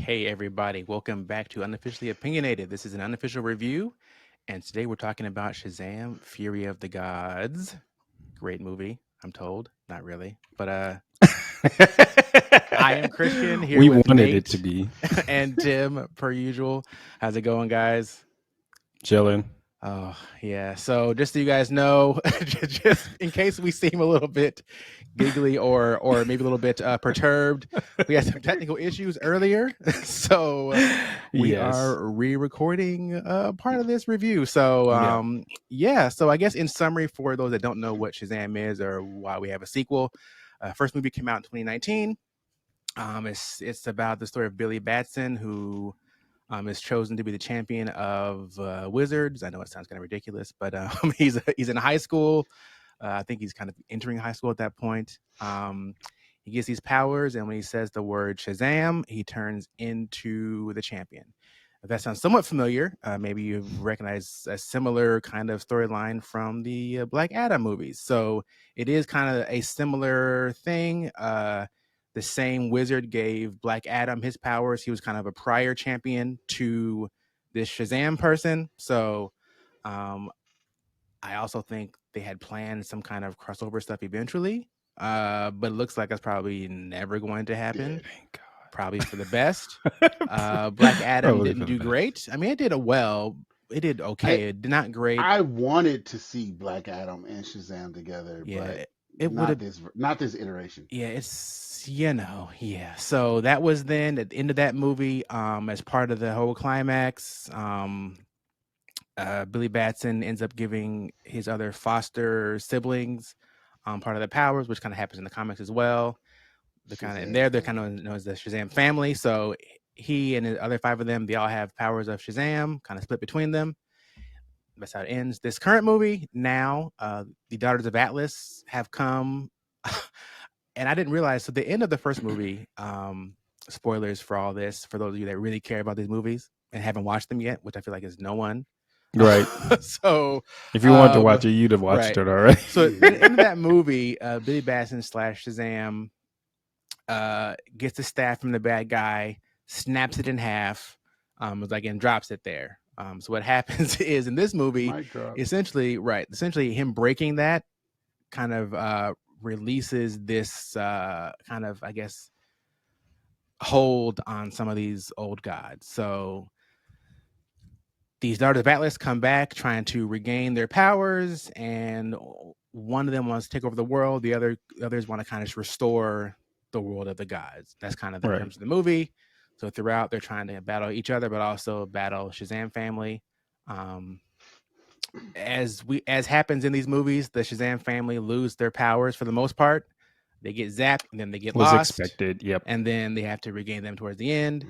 Hey, everybody, welcome back to Unofficially Opinionated. This is an unofficial review, and today we're talking about Shazam Fury of the Gods. Great movie, I'm told. Not really. But I am Christian here We with wanted it to Nate be and Tim, per usual. How's it going, guys? chilling. Oh, yeah. So just so you guys know, just in case we seem a little bit giggly or maybe a little bit perturbed, we had some technical issues earlier. So we Yes. are re-recording part of this review. So Yeah. yeah. So I guess in summary, for those that don't know what Shazam is or why we have a sequel, first movie came out in 2019. It's about the story of Billy Batson, who is chosen to be the champion of wizards. I know it sounds kind of ridiculous, but he's in high school. I think he's kind of entering high school at that point. He gets these powers, and when he says the word Shazam, he turns into the champion. If that sounds somewhat familiar, maybe you've recognized a similar kind of storyline from the Black Adam movies. So it is kind of a similar thing. The same wizard gave Black Adam his powers. He was kind of a prior champion to this Shazam person. So um, I also think they had planned some kind of crossover stuff eventually. But it looks like that's probably never going to happen. Thank Probably for the best. God. Black Adam Probably for didn't the do best. great. I mean, it did well. It did I okay. It did not great. I wanted to see Black Adam and Shazam together, Yeah, but it would have. not this iteration. Yeah, yeah. So that was then at the end of that movie. As part of the whole climax, Billy Batson ends up giving his other foster siblings part of the powers, which kind of happens in the comics as well. Shazam They're kind of family. known as the Shazam family. So he and the other five of them, they all have powers of Shazam, kind of split between them. That's how it ends. This current movie now, the Daughters of Atlas have come, and I didn't realize. So the end of the first movie, spoilers for all this for those of you that really care about these movies and haven't watched them yet, which I feel like is no one. Right. So If you want to watch it, you'd have watched right. it already. So at the end of that movie, Billy Batson slash Shazam gets the staff from the bad guy, snaps it in half, and drops it there. So what happens is in this movie, Mic drop. essentially him breaking that kind of releases this kind of, I guess, hold on some of these old gods. So these Daughters of Atlas come back trying to regain their powers, and one of them wants to take over the world. Others want to kind of restore the world of the gods. That's kind of the Right. premise of the movie. So throughout, they're trying to battle each other, but also battle Shazam family. As happens in these movies, the Shazam family lose their powers for the most part. They get zapped, and then they get Was lost, expected. Yep. and then they have to regain them towards the end.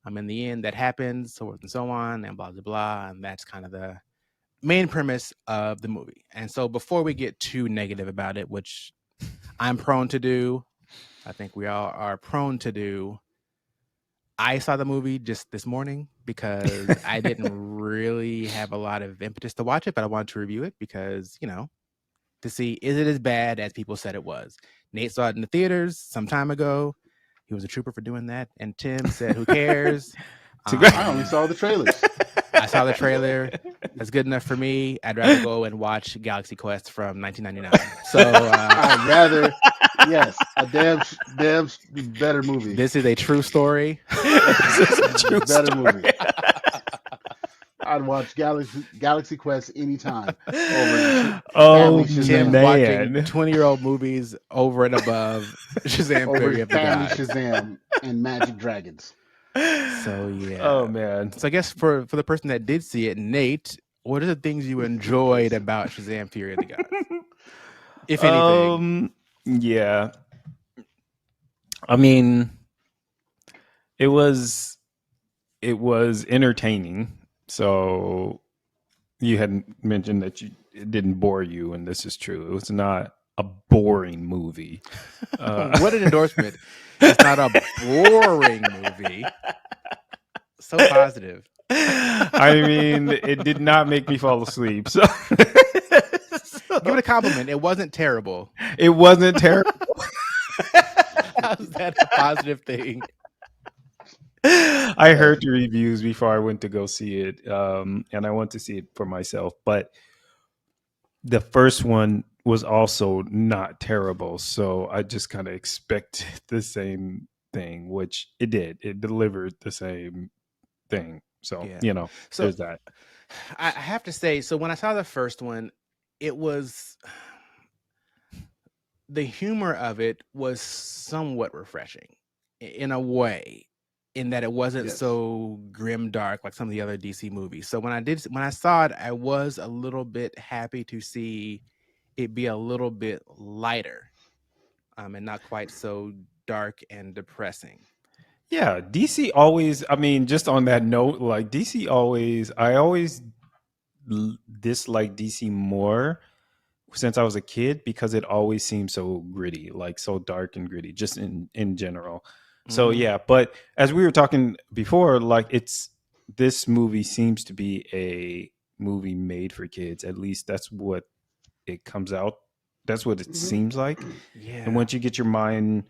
In the end, that happens, so forth and so on, and blah blah blah, and that's kind of the main premise of the movie. And so, before we get too negative about it, which I'm prone to do, I think we all are prone to do. I saw the movie just this morning because I didn't really have a lot of impetus to watch it, but I wanted to review it because, to see, is it as bad as people said it was? Nate saw it in the theaters some time ago. He was a trooper for doing that. And Tim said, who cares? I only saw the trailers. I saw the trailer. That's good enough for me. I'd rather go and watch Galaxy Quest from 1999. So I'd rather, yes, a damn better movie. this is a true story. This is a true Better story. movie. I'd watch Galaxy Quest anytime over Oh, Family Tim Shazam. watching man. 20-year-old movies over and above Shazam Over Fury of the Family Gods. Shazam and Magic Dragons. So yeah. Oh, man. So I guess for the person that did see it, Nate, what are the things you enjoyed about Shazam Fury of the Gods? If anything. Yeah. I mean, it was entertaining. So you had mentioned that it didn't bore you, and this is true. It was not a boring movie. What an endorsement. It's not a boring movie. So positive. I mean, it did not make me fall asleep. So Give it a compliment. It wasn't terrible. it wasn't terrible. How's that a positive thing? I Yes. heard the reviews before I went to go see it, and I went to see it for myself. But the first one was also not terrible, so I just kind of expected the same thing, which it did. It delivered the same thing. So Yeah. So there's that. I have to say, so when I saw the first one, it was the humor of it was somewhat refreshing in a way, in that it wasn't Yes. so grim dark like some of the other DC movies. So when I saw it, I was a little bit happy to see it be a little bit lighter, and not quite so dark and depressing. Yeah, DC always. I mean, just on that note, like DC always. I always dislike DC more since I was a kid because it always seems so gritty, like so dark and gritty, just in general. So Hmm. yeah, but as we were talking before, like it's this movie seems to be a movie made for kids. At least that's what it comes out. That's what it Hmm. seems like. And Yeah. once you get your mind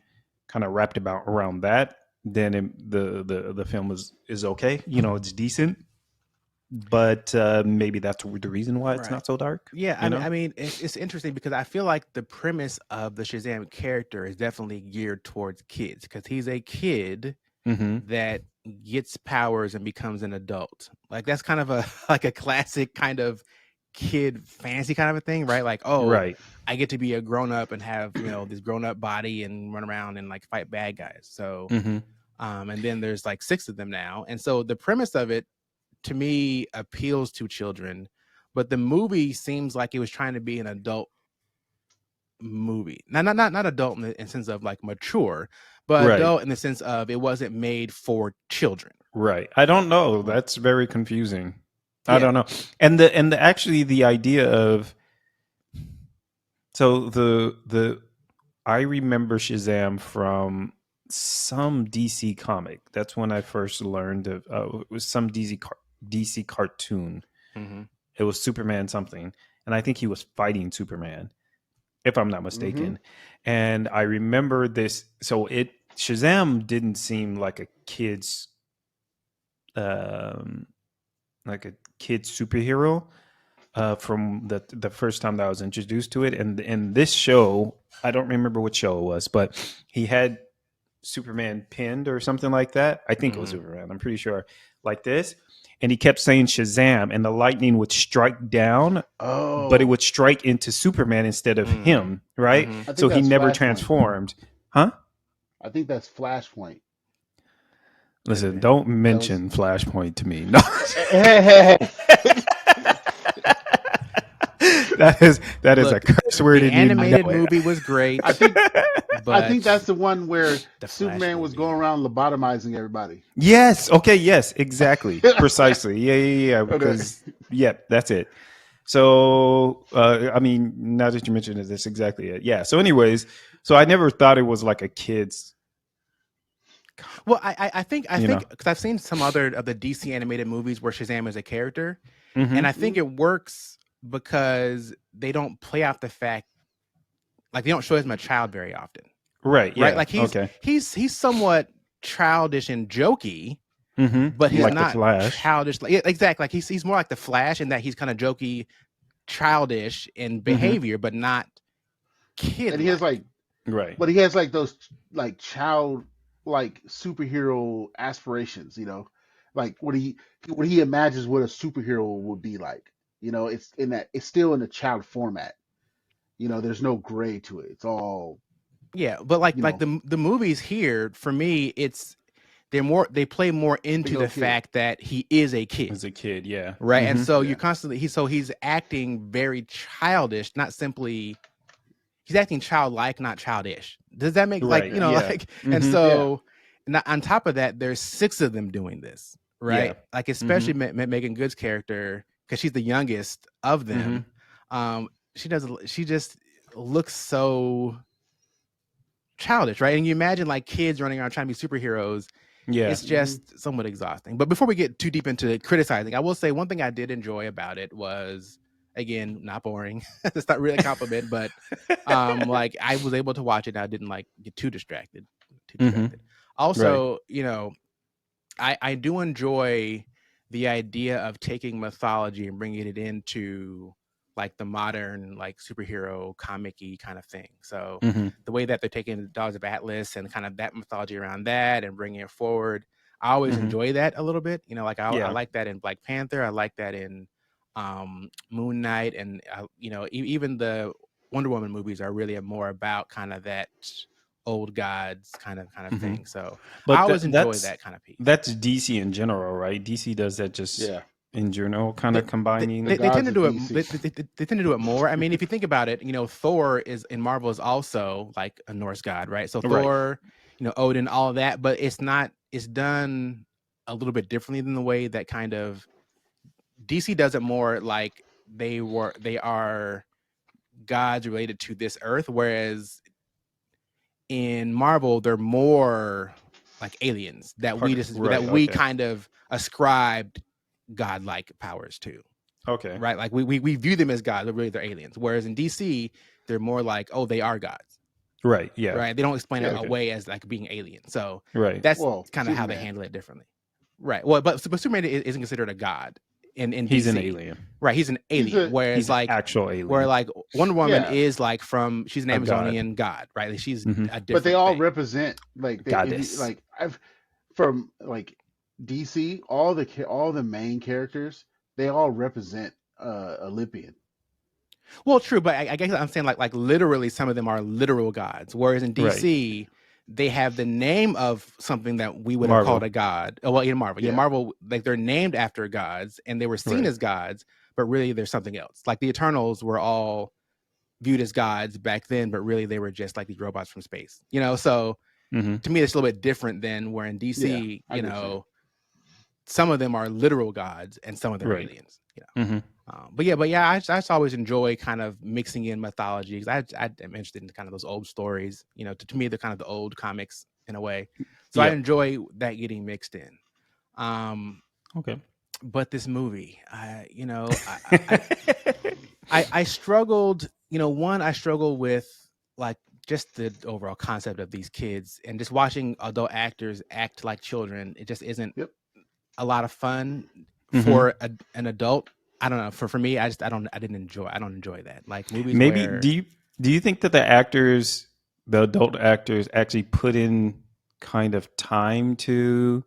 kind of wrapped about around that, then the film is okay. It's decent, but maybe that's the reason why it's Right. not so dark. Yeah, You know. I mean, it's interesting because I feel like the premise of the Shazam character is definitely geared towards kids because he's a kid Mm-hmm. that gets powers and becomes an adult. Like that's kind of a like a classic kind of kid fantasy kind of a thing, right? Like, oh, Right. I get to be a grown up and have, this grown up body and run around and like fight bad guys. So, Mm-hmm. and then there's like six of them now. And so the premise of it to me appeals to children, but the movie seems like it was trying to be an adult movie. Not adult in the sense of like mature, but Right. adult in the sense of it wasn't made for children. Right. I don't know. That's very confusing. I Yeah. don't know. And actually the idea of so the I remember Shazam from some DC comic. That's when I first learned of it was some DC cartoon. Hmm. It was Superman something, and I think he was fighting Superman, if I'm not Hmm. mistaken. And I remember this. So it Shazam didn't seem um, like a kid's superhero from the first time that I was introduced to it. And in this show, I don't remember what show it was, but he had Superman pinned or something like that. I think it was Hmm. Superman. I'm pretty sure, like this. And he kept saying Shazam, and the lightning would strike down, but it Oh, would strike into Superman instead of Hmm. him, right? Hmm. I So think he that's never Flashpoint. transformed. Huh? I think that's Flashpoint. Could have Listen, been. don't That was. mention Flashpoint to me. No. Hey, hey, that is a Look, curse word, the and you animated know movie was I great, think I think but that's the one where the Flash Superman was going movie. around lobotomizing everybody. Yes. Okay. Yes. Exactly. Precisely. Yeah. Yeah. Yeah. Okay. Because yeah, that's it. So I mean, now that you mentioned it, that's exactly it. Yeah. So, anyways, so I never thought it was like a kid's. Well, I You know. think because I've seen some other of the DC animated movies where Shazam is a character, and Mm-hmm. I think Mhm. it works because they don't play off the fact like they don't show him as a child very often, Right. right? Yeah. Like he's Okay. he's he's somewhat childish and jokey, Mm-hmm. but he's Yeah. Like the not Flash. childish. Like, yeah, exactly. Like he's more like the Flash in that he's kind of jokey, childish in Mm-hmm. behavior, but not kid And he has like. like, Right. but he has like those like child like superhero aspirations. Like what he imagines what a superhero would be like. It's in that. It's still in the child format. There's no gray to it. It's all. Yeah, but like You know, the movies here for me, they play more big into the old kid. fact that he is a kid, As a kid. Yeah. right? And Mm-hmm. so you Yeah. constantly he's acting very childish, not simply he's acting childlike, not childish. Does that make like Right. Yeah. Yeah. like and Mm-hmm. Yeah. so on top of that, there's six of them doing this, Yeah. right? Like Mm-hmm. especially Megan Good's character because she's the youngest of Mm-hmm. them. She just looks so childish, right? And you imagine like kids running around trying to be superheroes. Yeah. It's Hmm. just somewhat exhausting. But before we get too deep into criticizing, I will say one thing I did enjoy about it was again not boring. It's not really a compliment, but like I was able to watch it and I didn't like get too distracted. Mm-hmm. Right. Also, I do enjoy the idea of taking mythology and bringing it into like the modern like superhero comic-y kind of thing. So Hmm. the way that they're taking the Dogs of Atlas and kind of that mythology around that and bringing it forward, I always Hmm. enjoy that a little bit. You know, like I Yeah. like that in Black Panther. I like that in Moon Knight, and you know, even the Wonder Woman movies are really more about kind of that old gods kind of Hmm. thing. So I But always enjoy that's that kind of piece. that's DC in general, right? DC does that just Yeah, in general, kind They, of they, the combining. they tend gods to of do it. DC. They tend to do it more. I mean, if you think about it, you know, Thor is in Marvel is also like a Norse god, right? So Right. Thor, you know, Odin, all of that, but it's not. It's done a little bit differently than the way that kind of DC does it more like they are gods related to this earth, whereas in Marvel they're more like aliens that Right. we Okay. kind of ascribed godlike powers to, Okay. right? Like we view them as gods, but really they're aliens. Whereas in DC, they're more like, oh, they are gods, Right. Yeah. right? They don't explain it Yeah. Okay. away as like being alien. So Right. that's Well, kind of how they Superman. handle it differently, right? Well, but Superman isn't considered a god in He's an DC, alien. right? He's an He's alien. a Whereas He's an like actual where alien. like Wonder Woman yeah, is like she's an A god. Amazonian god, right? Like she's Hmm. a but they different all thing. represent like they if you Goddess. like I've from like DC, all the main characters, they all represent Olympian. Well, true, but I guess I'm saying like literally some of them are literal gods, whereas in Right. DC they have the name of something that we would have called Marvel. a god. Well, in Marvel, yeah, Yeah, Marvel like they're named after gods and they were seen Right. as gods, but really there's something else. Like the Eternals were all viewed as gods back then, but really they were just like these robots from space. You know, so Hmm. to me it's a little bit different than where in yeah, DC, I you get what you're saying. know, some of them are literal gods and some of them are Right. aliens. You know. Hmm. But yeah, I just always enjoy kind of mixing in mythology because I am interested in kind of those old stories. You know, to me they're kind of the old comics in a way, so I Yep. enjoy that getting mixed in. Um, Okay. but this movie, you know, I struggled. You know, one I struggled with like just the overall concept of these kids and just watching adult actors act like children. It just isn't Yep. a lot of fun Hmm. for an adult. I don't know. For me, I don't enjoy that. Like movies Maybe where do you think that the adult actors actually put in kind of time to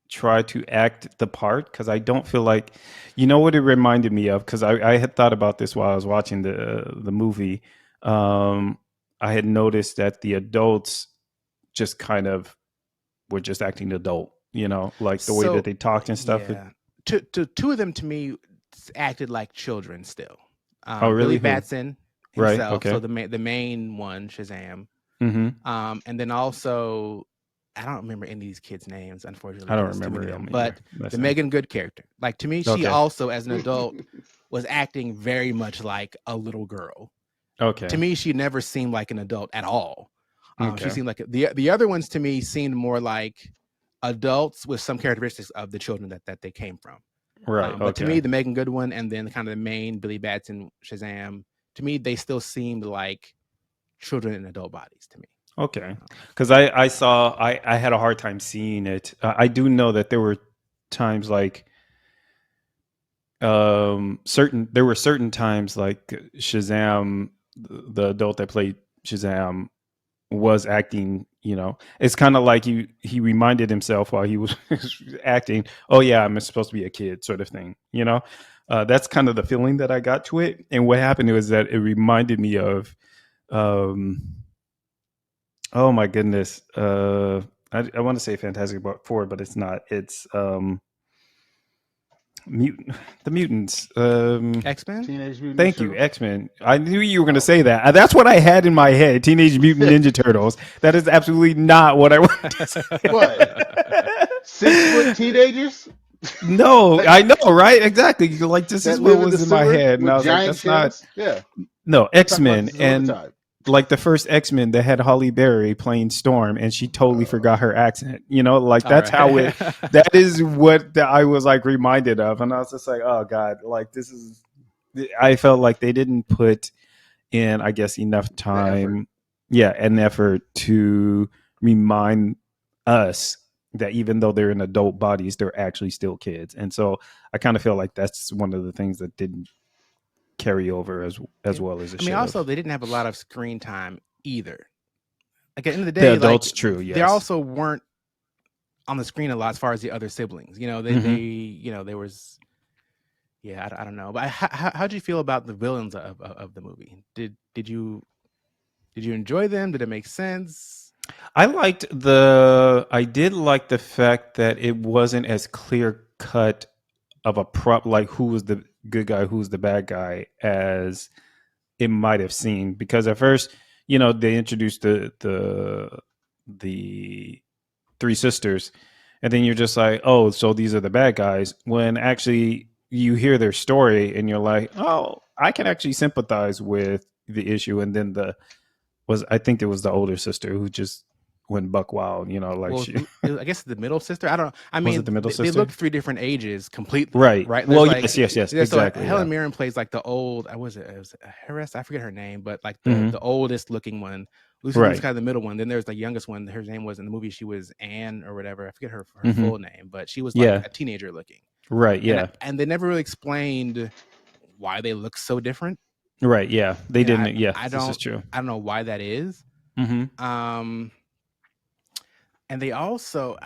try to act the part? Because I don't feel like, you know what it reminded me of, because I had thought about this while I was watching the movie. um I had noticed that the adults just kind of were just acting adult, like the way that so they talked and stuff. yeah. Two of them to me acted like children still. Oh Billy really? Who? Batson Right. himself, so Okay. the main one, Shazam. Hmm. And then also I don't remember any of these kids' names, unfortunately, I don't because it's too remember many of them them. either. But That's the it. Megan Good character, like to me, she Okay. also as an adult was acting very much like a little girl. To Okay. me, she never seemed like an adult at all. She Okay. seemed like the other ones to me seemed more like adults with some characteristics of the children that they came from. Right. But to Okay. me, the Megan Good one and then kind of the main Billy Batson Shazam, to me, they still seemed like children in adult bodies to me. Okay. Because I had a hard time seeing it. I do know that there were times like there were certain times like Shazam, the adult that played Shazam, was acting. It's kind of like he reminded himself while he was acting, oh yeah, I'm supposed to be a kid, sort of thing. That's kind of the feeling that I got to it. And what happened was that it reminded me of um oh my goodness, I want to say Fantastic Four, but it's not. It's mutant the mutants. X-Men. Teenage Mutant Ninja Thank you, Turtles. X-Men. I knew you were going to Oh, say that. That's what I had in my head. Teenage Mutant Ninja Turtles. That is absolutely not what I wanted to say. what? 6 foot teenagers No, that I know, right? Exactly. Like this is that what live in the was in my sewer head, and I with was like, giant that's not. shells. Yeah, No, we talk about X-Men, this all the and time. like the first X-Men that had Holly Berry playing Storm, and she totally Uh, forgot her accent. Like All that's how it. right. That is what I was like reminded of, and I was just like, oh god, like this is. I felt like they didn't put in, I guess, enough the effort. time, yeah, and effort to remind us that even though they're in adult bodies, they're actually still kids. And so I kind of feel like that's one of the things that didn't carry over as Yeah. well as it I mean, should have. also they didn't have a lot of screen time either. Like at the end of the The day, like adults, true, they yes. also weren't on the screen a lot as far as the other siblings. There was, yeah, I don't know. But how'd you feel about the villains of the movie? Did you enjoy them? Did it make sense? I did like the fact that it wasn't as clear cut of a prop, like who was the good guy, who's the bad guy, as it might have seemed. Because at first, they introduced the three sisters, and then you're just like, oh, so these are the bad guys. When actually you hear their story, and you're like, oh, I can actually sympathize with the issue. And then I think it was the older sister who just went buck wild, like Well, she I guess the middle sister. I don't know. I was it mean, the middle they sister? look three different ages completely, Right. right? Well, There's yes, so exactly. Helen Yeah. Mirren plays like the old. I was it Harris? I forget her name, but like the Hmm. oldest looking one. Lucy Liu's Right. kind of the middle one. Then there's the youngest one. Her name was in the movie. She was Anne or whatever. I forget her Hmm. full name, but she was like Yeah. a teenager looking. Right. And Yeah. and they never really explained why they look so different. Right. Yeah. They You know, didn't. Yeah. I This is don't true. I don't know why that is. Hmm. Um, and they also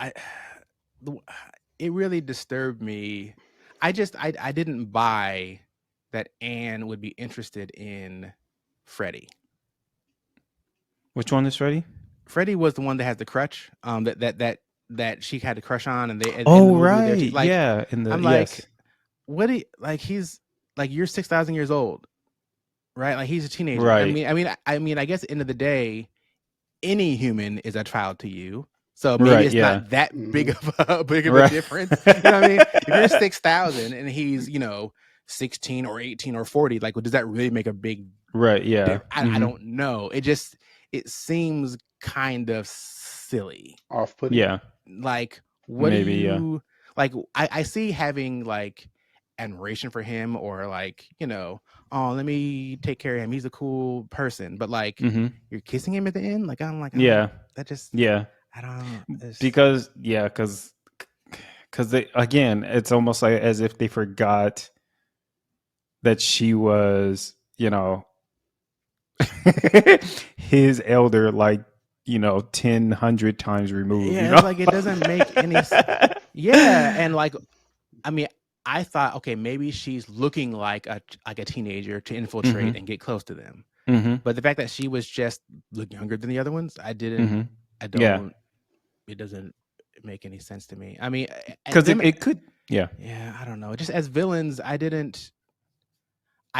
the- it really disturbed me. I didn't buy that Anne would be interested in Freddie. Which one is Freddie? Freddie was the one that has the crutch. That she had a crush on, and they in the Oh, movie right. they're like, Yeah. In the I'm like, yes. what do you, like? He's like you're 6,000 years old, right? Like he's a teenager. Right. I guess at the end of the day, any human is a child to you. So maybe Right. it's Yeah. not that Hmm. big of a Right. difference. You know what I mean? If you're 6,000 and he's 16 or 18 or 40, like, well, does that really make a big Right. Yeah. difference? I Hmm. don't know. It seems kind of silly. Off-putting. Yeah. Like, what do Maybe. Yeah. you like? I see having like admiration for him or like, oh, let me take care of him. He's a cool person. But like, Hmm. you're kissing him at the end. Like, I'm like, Yeah. that just, Yeah. I don't. Because they, again, it's almost like as if they forgot that she was, his elder, like, 100 times removed, Yeah, it's like it doesn't make any. Yeah, and like, I mean, I thought, okay, maybe she's looking like a teenager to infiltrate Hmm. and get close to them. Hmm. But the fact that she was just look younger than the other ones, I Hmm. Yeah. don't. It doesn't make any sense to me. I mean, Because it could. Yeah. yeah, I don't know. Just as villains, I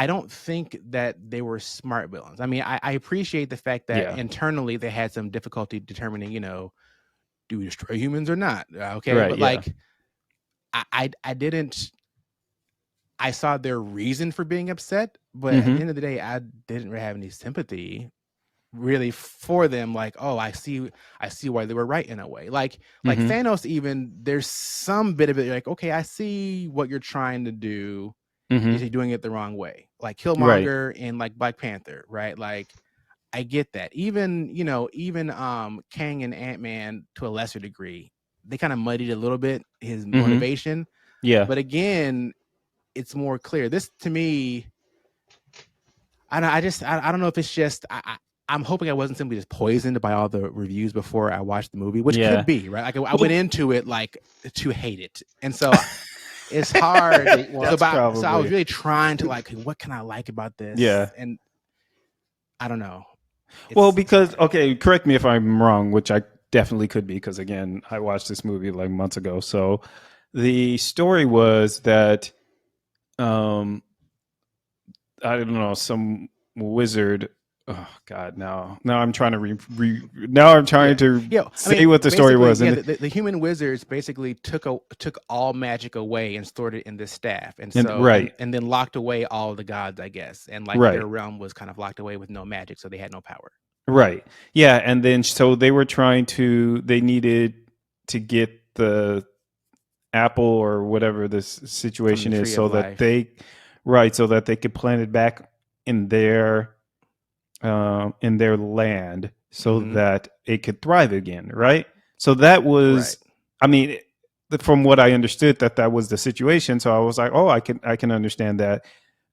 don't think that they were smart villains. I mean, I appreciate the fact that Yeah. internally they had some difficulty determining, do we destroy humans or not? Okay, Right. but Yeah. like, I didn't. I saw their reason for being upset, but at Hmm. the end of the day, I didn't really have any sympathy really for them. Like, oh, I see why they were right in a way. Like Hmm. Thanos, even there's some bit of it. Like, okay, I see what you're trying to do. Hmm. Is he doing it the wrong way? Like Right. Killmonger and like Black Panther, right? Like I get that. Even Kang and Ant-Man to a lesser degree, they kind of muddied a little bit his Hmm. motivation. Yeah. But again, it's more clear. This to me, I don't know if it's just I'm hoping I wasn't simply just poisoned by all the reviews before I watched the movie, which Yeah. could be, right? Like I went into it like to hate it, and so it's hard. Hate watch. So I was probably. really trying to like, what can I like about this? Yeah. And I don't know. Well, It's because, hard. okay, correct me if I'm wrong, which I definitely could be, because again, I watched this movie like months ago. So the story was that, I don't know, some wizard. Oh God! Now I'm trying to now I'm trying to say what the story was. Yeah, And the human wizards basically took all magic away and stored it in this staff, and and so right, and then locked away all the gods, I guess, and like right, their realm was kind of locked away with no magic, so they had no power. right, yeah. And then so they were they needed to get the apple or whatever this From the situation is, tree of so that life. so that they could plant it back in their land, so Mhm. that it could thrive again, right? So that Right. was, I mean, from what I understood, that was the situation. So I was like, oh, I can understand that,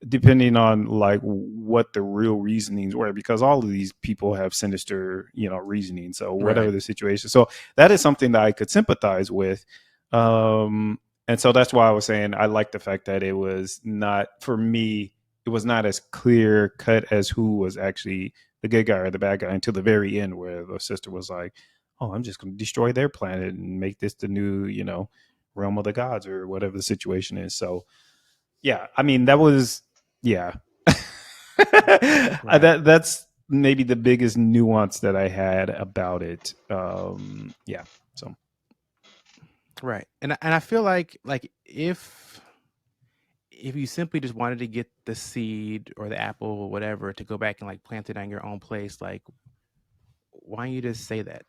depending on like what the real reasonings were, because all of these people have sinister, reasoning. So Right. whatever the situation, so that is something that I could sympathize with. Um, and so that's why I was saying I like the fact that it was not, for me, it was not as clear cut as who was actually the good guy or the bad guy until the very end, where the sister was like, oh, I'm just going to destroy their planet and make this the new, realm of the gods or whatever the situation is. So, yeah, I mean, that was, yeah. Right. That's maybe the biggest nuance that I had about it. Yeah. So, Right. And I feel like if you simply just wanted to get the seed or the apple or whatever to go back and like plant it on your own place, like why don't you just say that?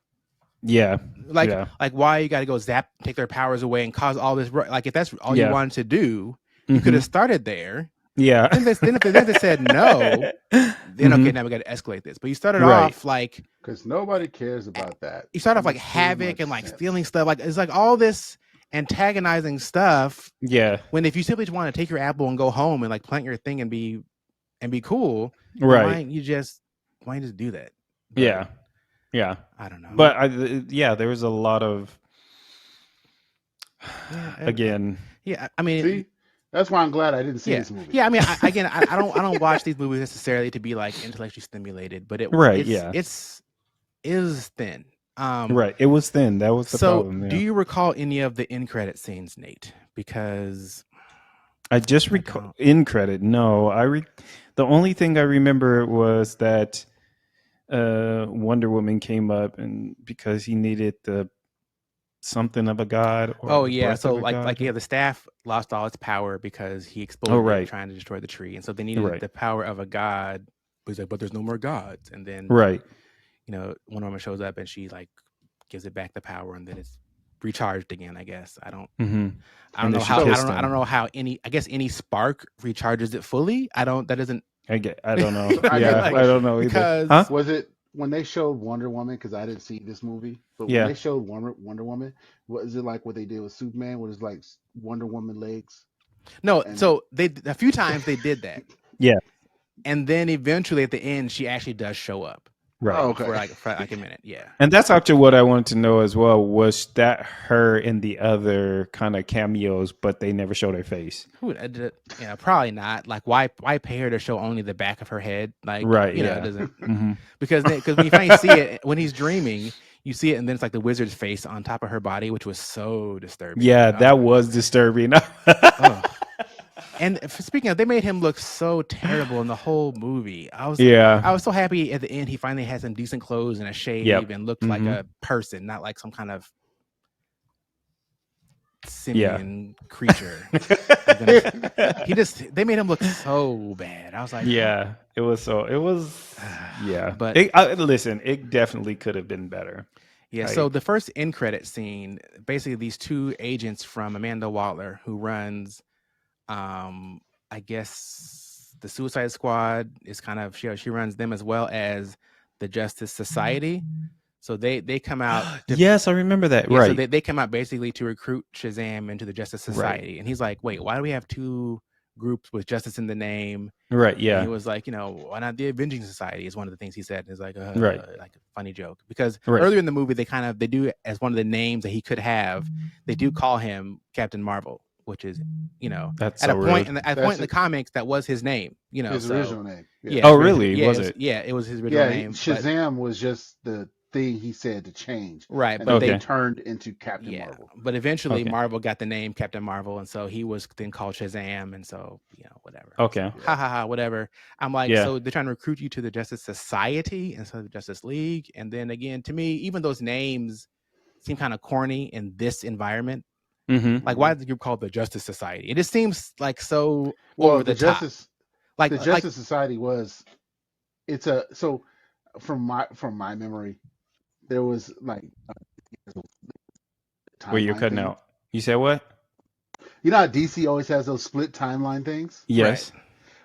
yeah. Like Yeah. like why you got to go zap, take their powers away and cause all this? Like if that's all you Yeah. wanted to do, you could Hmm. have started there. Yeah. Then if they said no, then Hmm. okay, now we got to escalate this. But you started Right. off like Because nobody cares about that. you start That off like makes too havoc much and like stealing sense. stuff. Like it's like all this antagonizing stuff. Yeah. When if you simply just want to take your apple and go home and like plant your thing and be cool, then Right. why don't you just do that? But Yeah. Yeah. I don't know. But yeah, there was a lot of, Yeah, again, yeah. I mean, See, that's why I'm glad I didn't see yeah, this movie. yeah. I mean, I don't watch these movies necessarily to be like intellectually stimulated, but right. Yeah. it's is thin. Um, Right. It was thin. That was the so problem. do Yeah. you recall any of the end credit scenes, Nate? Because I just I recall don't. in credit. No, the only thing I remember was that Wonder Woman came up, and because he needed the something of a god or Oh the yeah, breath so of a like god. yeah, the staff lost all its power because he Oh, exploded it right. trying to destroy the tree, and so they needed Right. the power of a god. But he's like, but there's no more gods, and then Right. Wonder Woman shows up and she like gives it back the power, and then it's recharged again. I guess Mm-hmm. I don't And then know she how So, kissed I don't know him. how any I guess any spark recharges it fully. I don't that doesn't I don't know. so I got a Yeah, I don't question. know either. Huh? because Was it when they showed Wonder Woman? Because I didn't see this movie, but when Yeah. they showed Wonder Woman, what is it like? What they did with Superman? What is like Wonder Woman legs? no, And so they a few times they did that, Yeah. and then eventually at the end she actually does show up Right. oh, for okay. like a minute. Yeah. And that's actually what I wanted to know as well. Was that her in the other kind of cameos, but they never showed her face? Who would edit it? Yeah, probably not. Like, why pay her to show only the back of her head? Like, Right. it Yeah. doesn't Hmm. because when you finally see it when he's dreaming, you see it, and then it's like the wizard's face on top of her body, which was so disturbing. Yeah, Oh that my was god. disturbing. Oh. And speaking of, they made him look so terrible in the whole movie. Yeah. I was so happy at the end he finally had some decent clothes and a shave Yep. and looked like Hmm. a person, not like some kind of Yeah. simian creature. I'm gonna. They made him look so bad. I was like, Yeah. It was so. It was. Yeah. but Listen, it definitely could have been better. yeah. So Like. the first end credit scene, basically these two agents from Amanda Waller, who runs, I guess the Suicide Squad is kind of she runs them as well as the Justice Society. So they come out to Yes, I remember that. yeah. So Right. they come out basically to recruit Shazam into the Justice Right. Society, and he's like, wait, why do we have two groups with justice in the name? Right. And he Yeah. was like, why not the Avenging Society is one of the things he said. And it's Right. like a funny joke because Right. earlier in the movie, they do as one of the names that he could have, they do call him Captain Marvel, which is, That's at so a point rude. in the, at a point That's in the comics, that was his name, his so original name. Yeah. yeah, Oh, really? Was it? yeah, it was his original Yeah. name, but Shazam was just the thing he said to change, right, and but then they Okay. turned into Captain yeah, Marvel. but eventually Okay. Marvel got the name Captain Marvel, and so he was then called Shazam, and so whatever. Okay. So, ha ha ha, whatever. I'm like, Yeah. so they're trying to recruit you to the Justice Society instead of the Justice League, and then again, to me, even those names seem kind of corny in this environment. Mm-hmm. Like, why is the group called the Justice Society? It just seems like so Well, over the top. the Like Justice Society was it's a so from my memory there was like a Wait, you're timeline cutting thing. out. You said what? You know how DC always has those split timeline things? right, Yes.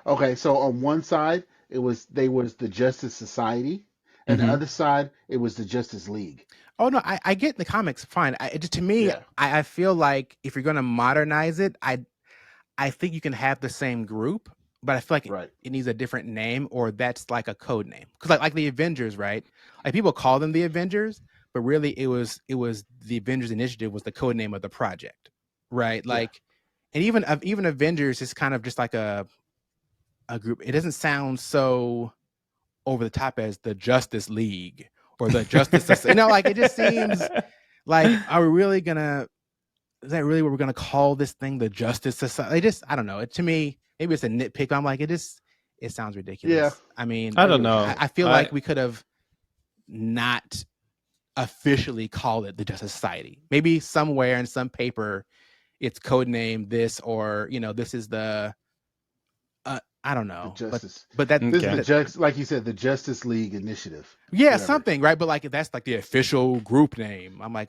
Okay, so on one side it was they was the Justice Society, and the Hmm. other side it was the Justice League. Oh no, I get the comics fine. Just to me, Yeah, I feel like if you're gonna modernize it, I think you can have the same group, but I feel like right. it needs a different name, or that's like a code name. Because like the Avengers, right? Like people call them the Avengers, but really it was the Avengers Initiative was the code name of the project, right? Yeah, Like, and even Avengers is kind of just like a group. It doesn't sound so over the top as the Justice League or the Justice Society. Like it just seems like, are we really gonna? Is that really what we're gonna call this thing? The Justice Society? I don't know. To me, maybe it's a nitpick. But I'm like, it sounds yeah. ridiculous. I mean, I I get don't what you're know. saying. I feel like we could have not officially called it the Justice Society. Maybe somewhere in some paper, it's codenamed this, or this is the I don't The know, Justice. but that, This is Okay. the just like you said, the Justice League Initiative. yeah, Whatever. something, right? But like that's like the official group name. I'm like,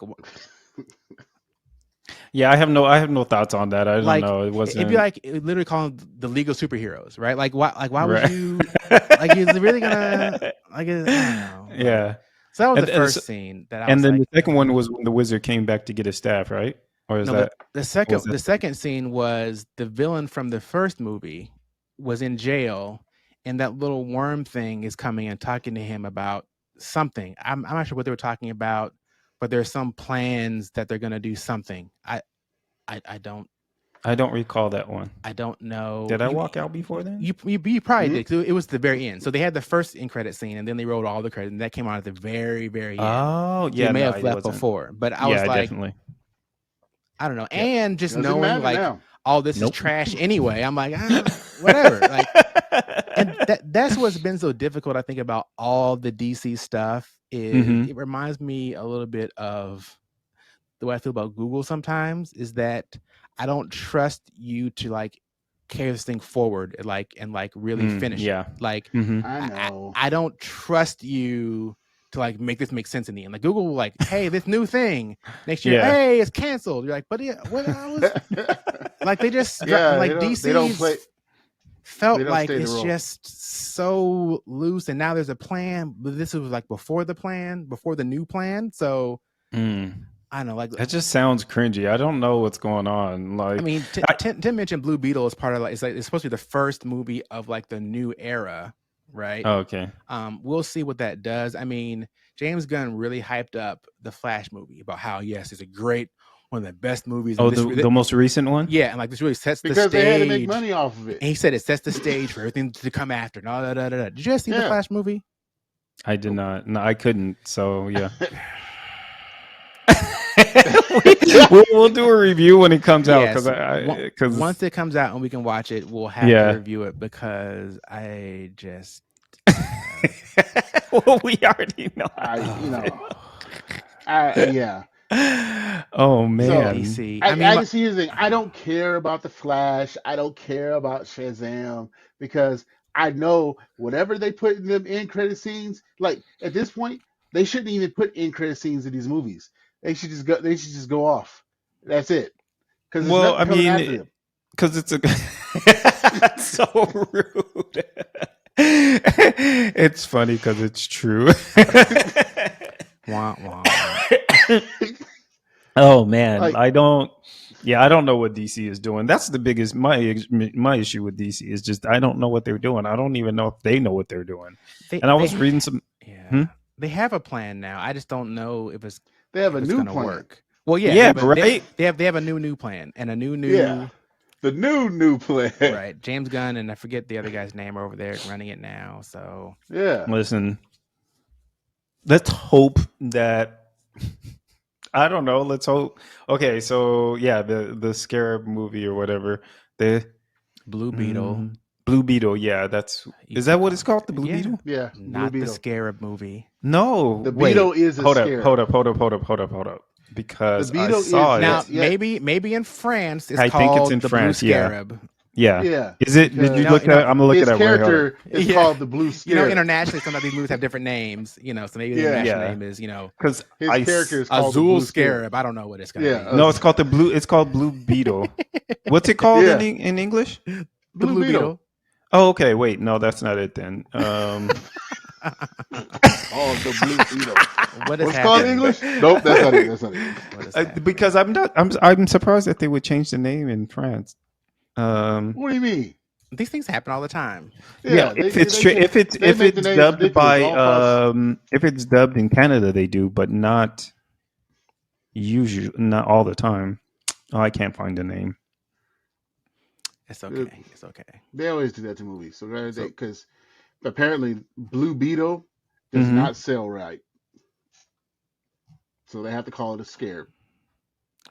Yeah, I have no thoughts on that. I don't like know. It it'd be wasn't like literally calling the League of Superheroes, right? Like why would right. you like is it really gonna like I don't know, but Yeah. so that was And the and, first s- scene that I and was then like, the second one was when the wizard came back to get his staff, right? Or is no, the that the was second that the second scene was the villain from the first movie was in jail, and that little worm thing is coming and talking to him about something. I'm not sure what they were talking about, but there's some plans that they're gonna do something. I don't I don't recall that one. know. Did I walk out before then? You probably Mhm. did. 'Cause it was the very end. So they had the first end credit scene, and then they wrote all the credits, and that came out at the very very end. Oh, So you yeah, may no, have it left wasn't. before, but I Yeah, was like, definitely. I don't know. Yep. And just Doesn't knowing matter like now. all this is Nope. trash anyway, I'm like, whatever. Like, and that's what's been so difficult, I think, about all the DC stuff is Mhm. it reminds me a little bit of the way I feel about Google sometimes is that I don't trust you to like carry this thing forward and really finish Yeah. it. Like Mhm. I I, I, know. I don't trust you to like make this make sense in the end. Like Google will like, hey, this new thing next year, Yeah. hey, it's canceled. You're like, but yeah, what I was like they just Yeah, like they don't DC's play. felt They don't like stay the it's role. just so loose and now there's a plan, but this was like before the new plan. So Mm. I don't know, like That just sounds cringy. I don't know what's going on. I Like, mean, I, Tim mentioned Blue Beetle as part of like it's supposed to be the first movie of like the new era, right? oh, okay. We'll see what that does. I mean, James Gunn really hyped up the Flash movie about how yes, it's a great one of the best movies, Oh, and this the most recent one? yeah, and like this really sets the Because they had to make stage. money off of it. And he said it sets the stage for everything to come after. No, Did you guys see the Yeah. Flash movie? I did not. No, I couldn't. So yeah. we'll do a review when it comes out Yes. because Once it comes out and we can watch it, we'll have Yeah. to review it because I just well, we already know. Yeah. Oh man. DC. I mean, can see here's the thing. I don't care about the Flash. I don't care about Shazam because I know whatever they put in them end credit scenes. Like at this point, they shouldn't even put end credit scenes in these movies. They should just go. They should just go off. That's it. Because there's Well, nothing I coming mean, after them. because it's a that's so rude. It's funny because it's true. wah, wah. Oh man, Like- I don't know what DC is doing. That's the biggest my issue with DC is just I don't know what they're doing. I don't even know if they know what they're doing. And I was reading some Yeah, they have a plan now. I just don't know if it's They have a if it's new gonna plan. work. Well, yeah, Yeah, but right? They have a new plan and a new Yeah. The new plan. right. James Gunn and I forget the other guy's name over there running it now. So Yeah. Listen, let's hope that I don't know. Let's hope. Okay, so yeah, the Scarab movie or whatever. The Blue Beetle. Blue Beetle. Yeah, is that what it's called? The Blue Yeah. Beetle? Yeah. Blue Not the Beetle. Scarab movie. No, The wait. Beetle is a hold scarab. up. Because The Beetle I saw is- it. Now Yeah. maybe in France it's I called think it's in the France, Blue yeah. Scarab. Yeah. Yeah. Is it? Did because- you No, look no, at? I'm gonna look His it up. Right, hold on. character is Yeah. called the Blue Scarab. Internationally, some of these movies have different names. So maybe the Yeah. international Yeah. name is Because His character is called the Azul Blue Scarab. I don't know what it's gonna Yeah, be. no, it's called the blue. It's called Blue Beetle. What's it called Yeah. in English? The Blue Beetle. Oh, okay. Wait, no, that's not it then. called the Blue Beetle. What is What's it called in happening? English? Nope, that's not it. That's not it. What is happening? Because I'm not. I'm surprised that they would change the name in France. What do you mean? These things happen all the time. Yeah, Yeah, if it's they if make the it's names dubbed ridiculous. by All across. if it's dubbed in Canada, they do, but not usually, not all the time. Oh, I can't find the name. It's uh, okay. It's okay. They always do that to movies. So So because apparently Blue Beetle does Mm-hmm. not sell right, so they have to call it a scare.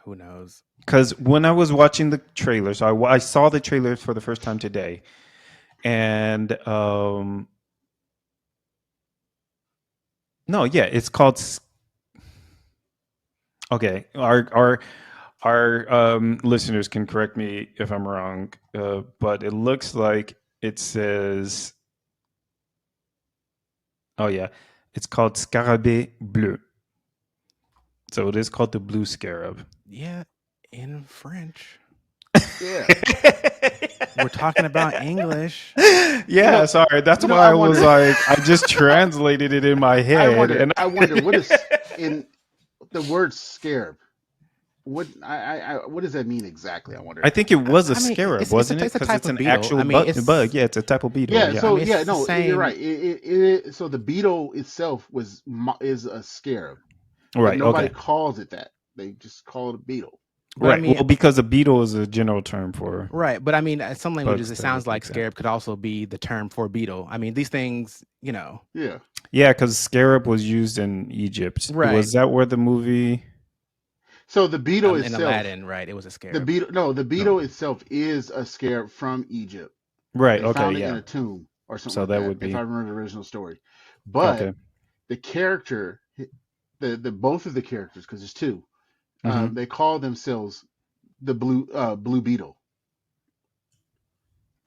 who knows? Because when I was watching the trailer, so I saw the trailer for the first time today, and no, yeah, it's called. Okay, our listeners can correct me if I'm wrong, but it looks like it says. Oh yeah, it's called Scarabée Bleu. So it is called the Blue Scarab. Yeah, in French. Yeah, We're talking about English. Yeah, sorry. That's why I I was wonder. like, I just translated it in my I head, wonder. and I wonder what is in the word scarab. What does that mean exactly? I I wonder. think it was a I mean, scarab, it's wasn't it? it's a Because type it's of an beetle. actual I mean, bug. it's Yeah, it's a type of beetle. Yeah. Yeah. So I mean, yeah, it's the no, you're same. right. So the beetle itself is a scarab, but Right. nobody Okay. calls it that. They just call it a beetle. But I Right. mean, Well, because a beetle is a general term for right. But I mean, some languages bugs it that sounds look like like that. scarab could also be the term for beetle. I mean, these things, Yeah. Yeah, because scarab was used in Egypt. right? Was that where the movie? So the beetle In itself, Aladdin, right? It was a the scarab. beetle, no, the No. beetle itself is a scarab from Egypt. Right. They Okay. found it in Yeah. a tomb or something So like that that, would if I be remember the original story. But okay. the character, the both of the characters, because there's two, Hmm. they call themselves the blue beetle.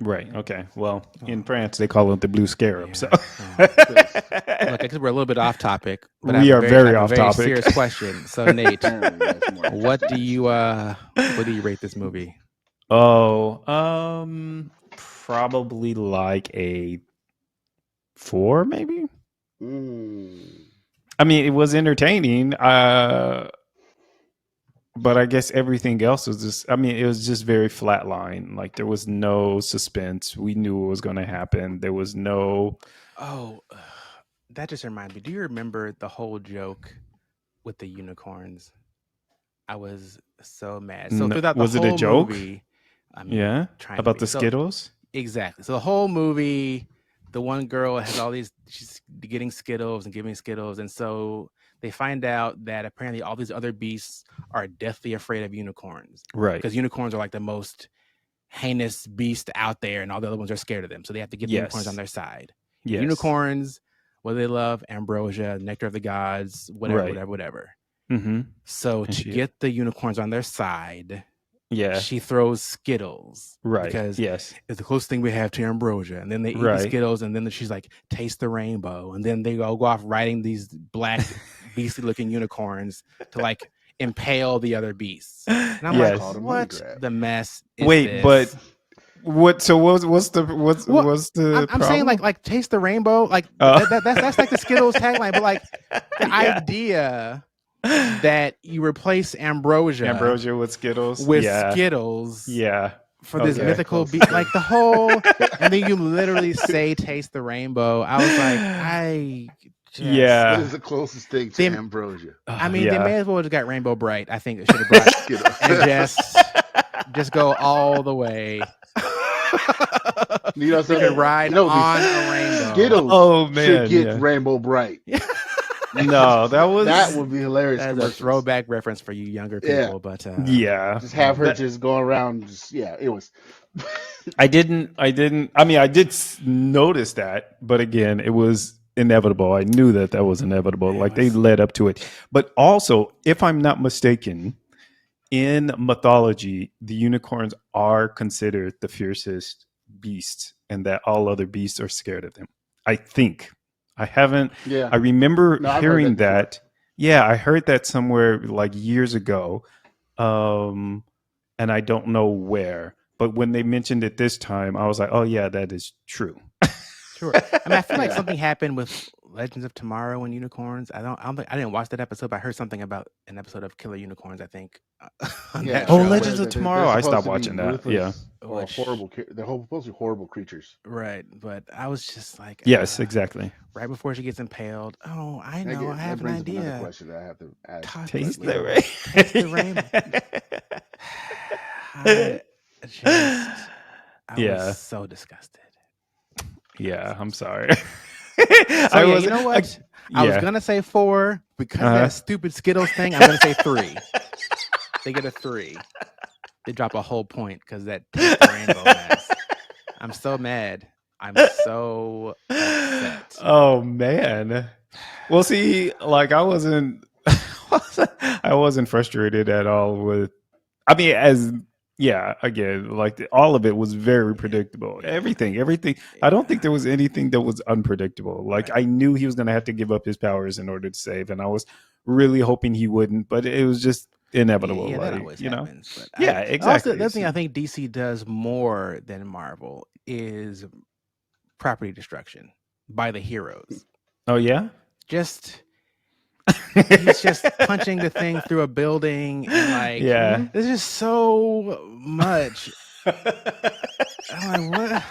Right. Okay. Well, in Oh, France, they call it the blue scarab. So yeah. Oh. Because Look, I guess we're a little bit off topic, but we are I very have a off very topic. serious question. So, Nate, apparently that's more what do interesting. you rate this movie? Oh, probably like a 4, maybe. Mm. I mean, it was entertaining. But I guess everything else was just. I mean, it was just very flatline. Like there was no suspense. We knew what was going to happen. There was no. Oh, that just reminds me. Do you remember the whole joke with the unicorns? I was so mad. So throughout the Was it a whole joke? movie, I'm Yeah, trying to about be the so Skittles. exactly. So the whole movie, the one girl has all these. She's getting Skittles and giving Skittles, and so they find out that apparently all these other beasts are deathly afraid of unicorns Right. because unicorns are like the most heinous beast out there, and all the other ones are scared of them. So they have to get the unicorns on Yes. their side. Yes. Unicorns, what do they love? Ambrosia, nectar of the gods, whatever, Right. whatever, whatever. Mm-hmm. So And to she. get the unicorns on their side, Yeah. she throws Skittles Right. because Yes. it's the closest thing we have to ambrosia. And then they eat the Right. Skittles, and then she's like, taste the rainbow. And then they go off riding these black, beastly looking unicorns to like impale the other beasts. And I'm Yes. Called like, a money what grab. the mess is Wait, this? but what? So what's the Well, what's the I'm saying problem? like taste the rainbow. Like Oh. that's like the Skittles tagline, but like the Yeah. idea that you replace Ambrosia with Skittles. with Yeah. Skittles Yeah. for this Okay. mythical Closest like the whole, and then you literally say taste the rainbow. I was like, I just, It Yeah. is the closest thing to They- ambrosia. I mean, they yeah. may as well have got Rainbow Bright. I think it should have brought Skittles. and just go all the way. You know You could ride no, on a rainbow. Skittles Oh, man, should get yeah. Rainbow Bright. No, that was That would be hilarious. That's a commercials. throwback reference for you younger Yeah. people, but yeah. Just have her That- just go around. Just it was. I didn't. I mean, I did notice that, but again, it was inevitable. I knew that was inevitable. It Like they was- led up to it. But also, if I'm not mistaken, in mythology, the unicorns are considered the fiercest beasts, and that all other beasts are scared of them. I think. I haven't. Yeah. I remember No, I've heard hearing that that. Yeah, I heard that somewhere like years ago, and I don't know where. But when they mentioned it this time, I was like, "Oh yeah, that is true." Sure. I mean, I feel like Yeah. something happened with Legends of Tomorrow and Unicorns. I didn't watch that episode, but I heard something about an episode of Killer Unicorns. I think on that Yeah, Oh, it show. Legends says of that they're Tomorrow. I supposed stopped to be watching that. Yeah. ruthless or Which horrible. They're supposed to be horrible creatures. right, but I was just like, Yes, exactly. right before she gets impaled. Oh, I know. I That have an brings up another idea. question that I have to ask. Taste later. the rain. Taste the rainbow. I Yeah. was so disgusted. Yeah, I'm sorry. So yeah, you know what? I was gonna say 4 because of that stupid Skittles thing. I'm gonna say 3. They get a 3. They drop a whole point because that Taste the Rainbow mess. I'm so mad. I'm so upset. Oh man. Well, see, like I wasn't frustrated at all with. I mean, again, like all of it was very predictable. Everything. I don't think there was anything that was unpredictable. Like Right. I knew he was going to have to give up his powers in order to save, and I was really hoping he wouldn't, but it was just inevitable. Yeah, that like, always you know. happens. But Yeah, also, exactly. the other thing I think DC does more than Marvel is property destruction by the heroes. Oh yeah. Just he's just punching the thing through a building and like Yeah. there's just so much. I'm like, what?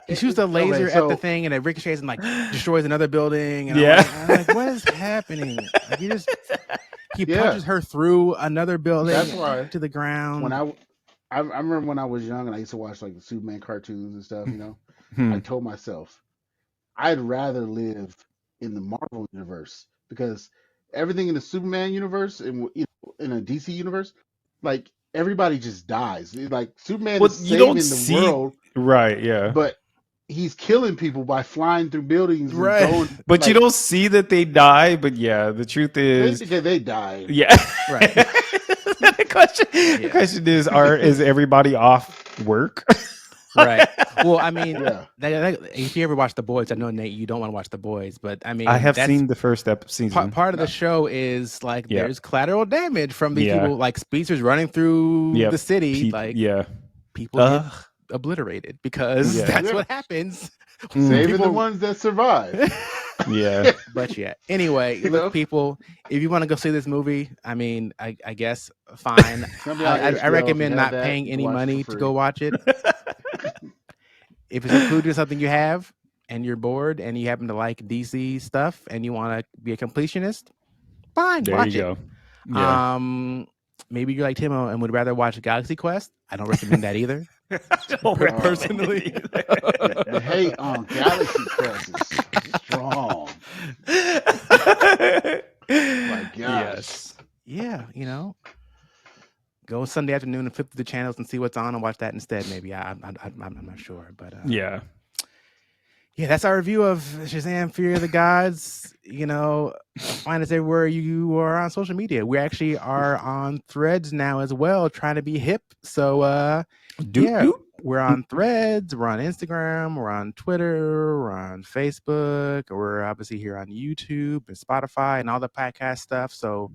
He shoots a laser at the thing and it ricochets and like destroys another building. And I'm like, what is happening? Like, he punches her through another building. That's why to the ground. When I remember when I was young and I used to watch like the Superman cartoons and stuff, you know, I told myself I'd rather live in the Marvel universe because everything in the Superman universe and in a DC universe, like everybody just dies. Like Superman is saving the world, right? Yeah, but he's killing people by flying through buildings, right? And going, but like, you don't see that they die. But yeah, the truth is, they die. Yeah, right. The question is, is everybody off work? Right. Well, I mean, if you ever watch The Boys, I know, Nate, you don't want to watch The Boys, but I mean, I have seen the first season. Part of the show is like there's collateral damage from these people, like speedsters running through the city, people get obliterated because that's what happens. Saving the ones that survive. Yeah. But anyway, look, people, if you want to go see this movie, I mean, I guess fine. I recommend not paying any money to go watch it. If it's included in something you have and you're bored and you happen to like DC stuff and you want to be a completionist, fine, watch it. Go. Yeah. Maybe you're like Tim and would rather watch Galaxy Quest. I don't recommend that either. Personally. The hate on Galaxy Quest is strong. My gosh. Yes. Yeah, go Sunday afternoon and flip through the channels and see what's on and watch that instead. Maybe I'm not sure, but yeah, that's our review of Shazam: Fury of the Gods. Find us everywhere you are on social media. We actually are on Threads now as well, trying to be hip. So we're on Threads, we're on Instagram, we're on Twitter, we're on Facebook, we're obviously here on YouTube and Spotify and all the podcast stuff. So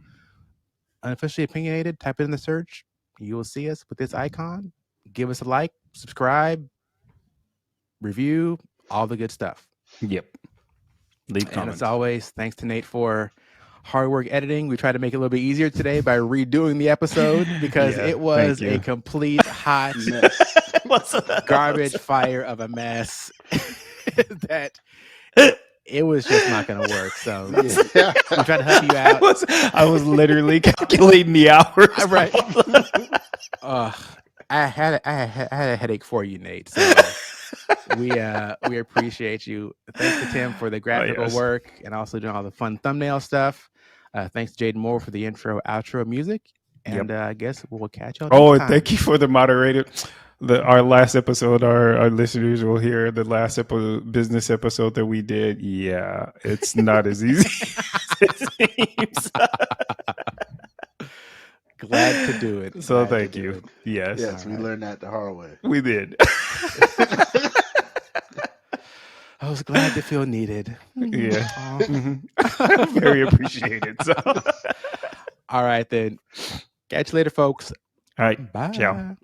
Unofficially Opinionated, type it in the search. You will see us with this icon. Give us a like, subscribe, review, all the good stuff. Yep. Leave comments. And as always, thanks to Nate for hard work editing. We tried to make it a little bit easier today by redoing the episode because it was a complete hot garbage fire of a mess that it was just not going to work. So we tried to help you out. I was literally calculating the hours. Right. I had a headache for you, Nate. So we appreciate you. Thanks to Tim for the graphical work and also doing all the fun thumbnail stuff. Thanks to Jaden Moore for the intro, outro music. And I guess we'll catch y'all next time. Thank you for the moderator. Our last episode, our listeners will hear the last business episode that we did. Yeah, it's not as easy as it seems. Glad to do it. So thank you. Yes, we learned that the hard way. We did. I was glad to feel needed. Yeah. Very appreciated. So. All right, then. Catch you later, folks. All right. Bye. Ciao.